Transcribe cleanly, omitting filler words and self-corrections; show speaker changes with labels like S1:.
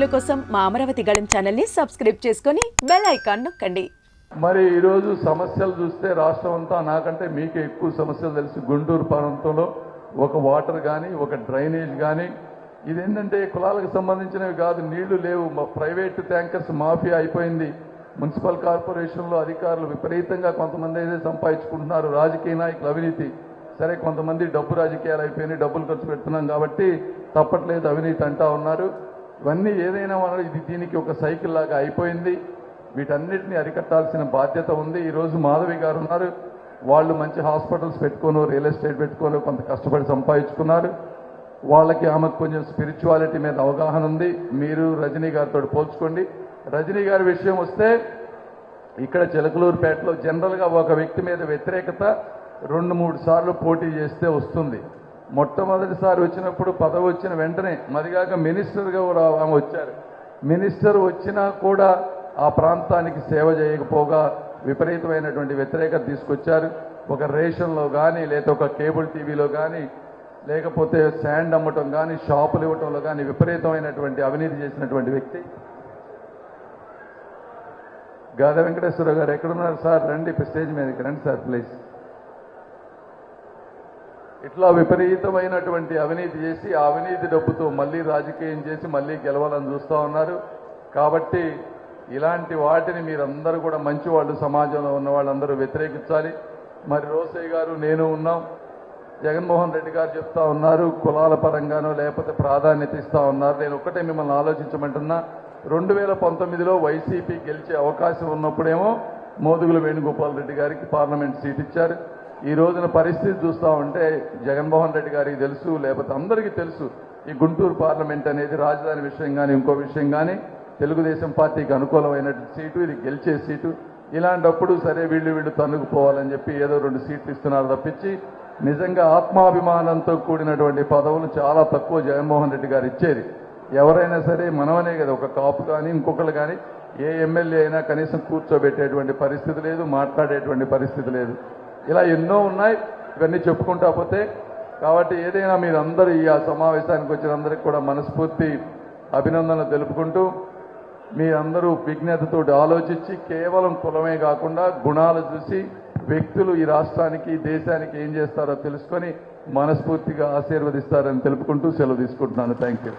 S1: వీడియోల కోసం మా అమరావతి గళం ఛానల్ని సబ్స్క్రైబ్ చేసుకొని బెల్ ఐకాన్ నొక్కండి.
S2: మరి ఈరోజు సమస్యలు చూస్తే రాష్ట్రం అంతా నాకంటే మీకే ఎక్కువ సమస్యలు తెలుసు. గుంటూరు ప్రాంతంలో ఒక వాటర్ కానీ ఒక డ్రైనేజ్ కానీ ఇదేంటంటే కులాలకు సంబంధించినవి కాదు, నీళ్లు లేవు. ప్రైవేట్ ట్యాంకర్స్ మాఫియా అయిపోయింది. మున్సిపల్ కార్పొరేషన్లో అధికారులు విపరీతంగా కొంతమంది అయితే సంపాదించుకుంటున్నారు. రాజకీయ నాయకులు అవినీతి, సరే కొంతమంది డబ్బు రాజకీయాలు అయిపోయినాయి, డబ్బులు ఖర్చు పెడుతున్నాం కాబట్టి తప్పట్లేదు అవినీతి అంటా ఉన్నారు. ఇవన్నీ ఏదైనా ఇది దీనికి ఒక సైకిల్ లాగా అయిపోయింది. వీటన్నిటిని అరికట్టాల్సిన బాధ్యత ఉంది. ఈరోజు మాధవి గారు ఉన్నారు, వాళ్ళు మంచి హాస్పిటల్స్ పెట్టుకోను, రియల్ ఎస్టేట్ పెట్టుకోను, కొంత కష్టపడి సంపాదించుకున్నారు. వాళ్ళకి ఆమెకు కొంచెం స్పిరిచువాలిటీ మీద అవగాహన ఉంది. మీరు రజనీ గారితో పోల్చుకోండి. రజనీ గారి విషయం వస్తే ఇక్కడ చిలకలూరుపేటలో జనరల్గా ఒక వ్యక్తి మీద వ్యతిరేకత 2-3 సార్లు పోటీ చేస్తే వస్తుంది. మొట్టమొదటిసారి వచ్చినప్పుడు పదవి వచ్చిన వెంటనే మదిగాక మినిస్టర్గా కూడా ఆమె వచ్చారు. మినిస్టర్ వచ్చినా కూడా ఆ ప్రాంతానికి సేవ చేయకపోగా విపరీతమైనటువంటి వ్యతిరేకత తీసుకొచ్చారు. ఒక రేషన్లో కానీ లేదా ఒక కేబుల్ టీవీలో కానీ లేకపోతే శాండ్ అమ్మటం కానీ షాపులు ఇవ్వటంలో కానీ విపరీతమైనటువంటి అవినీతి చేసినటువంటి వ్యక్తి. గాద వెంకటేశ్వర గారు ఎక్కడున్నారు సార్? రండి స్టేజ్ మీదకి రండి సార్ ప్లీజ్. ఇట్లా విపరీతమైనటువంటి అవినీతి చేసి ఆ అవినీతి డబ్బుతో మళ్ళీ రాజకీయం చేసి మళ్ళీ గెలవాలని చూస్తూ ఉన్నారు. కాబట్టి ఇలాంటి వాటిని మీరందరూ కూడా మంచి వాళ్ళు, సమాజంలో ఉన్న వాళ్ళందరూ వ్యతిరేకించాలి. మరి రోసయ్య గారు నేను ఉన్నాం. జగన్మోహన్ రెడ్డి గారు చెప్తా ఉన్నారు కులాల పరంగానో లేకపోతే ప్రాధాన్యత ఇస్తా ఉన్నారు. నేను ఒక్కటే మిమ్మల్ని ఆలోచించమంటున్నా. 2019లో వైసీపీ గెలిచే అవకాశం ఉన్నప్పుడేమో మోదుగుల వేణుగోపాల్ రెడ్డి గారికి పార్లమెంట్ సీట్ ఇచ్చారు. ఈ రోజున పరిస్థితి చూస్తూ ఉంటే జగన్మోహన్ రెడ్డి గారికి తెలుసు, లేకపోతే అందరికీ తెలుసు, ఈ గుంటూరు పార్లమెంట్ అనేది రాజధాని విషయం కానీ ఇంకో విషయం కానీ తెలుగుదేశం పార్టీకి అనుకూలమైన సీటు, ఇది గెలిచే సీటు. ఇలాంటప్పుడు సరే వీళ్ళు తన్నుకుపోవాలని చెప్పి ఏదో 2 సీట్లు ఇస్తున్నారు తప్పించి నిజంగా ఆత్మాభిమానంతో కూడినటువంటి పదవులు చాలా తక్కువ జగన్మోహన్ రెడ్డి గారు ఇచ్చేది. ఎవరైనా సరే మనమనే కదా, ఒక కాపు కానీ ఇంకొకరు కానీ ఏ ఎమ్మెల్యే అయినా కనీసం కూర్చోబెట్టేటువంటి పరిస్థితి లేదు, మాట్లాడేటువంటి పరిస్థితి లేదు. ఇలా ఎన్నో ఉన్నాయి, ఇవన్నీ చెప్పుకుంటా పోతే. కాబట్టి ఏదైనా మీరందరూ ఈ సమావేశానికి వచ్చిన అందరికీ కూడా మనస్ఫూర్తి అభినందనలు తెలుపుకుంటూ మీరందరూ విజ్ఞతతో ఆలోచించి కేవలం కులమే కాకుండా గుణాలు చూసి వ్యక్తులు ఈ రాష్ట్రానికి దేశానికి ఏం చేస్తారో తెలుసుకొని మనస్ఫూర్తిగా ఆశీర్వదిస్తారని తెలుపుకుంటూ సెలవు తీసుకుంటున్నాను. Thank you.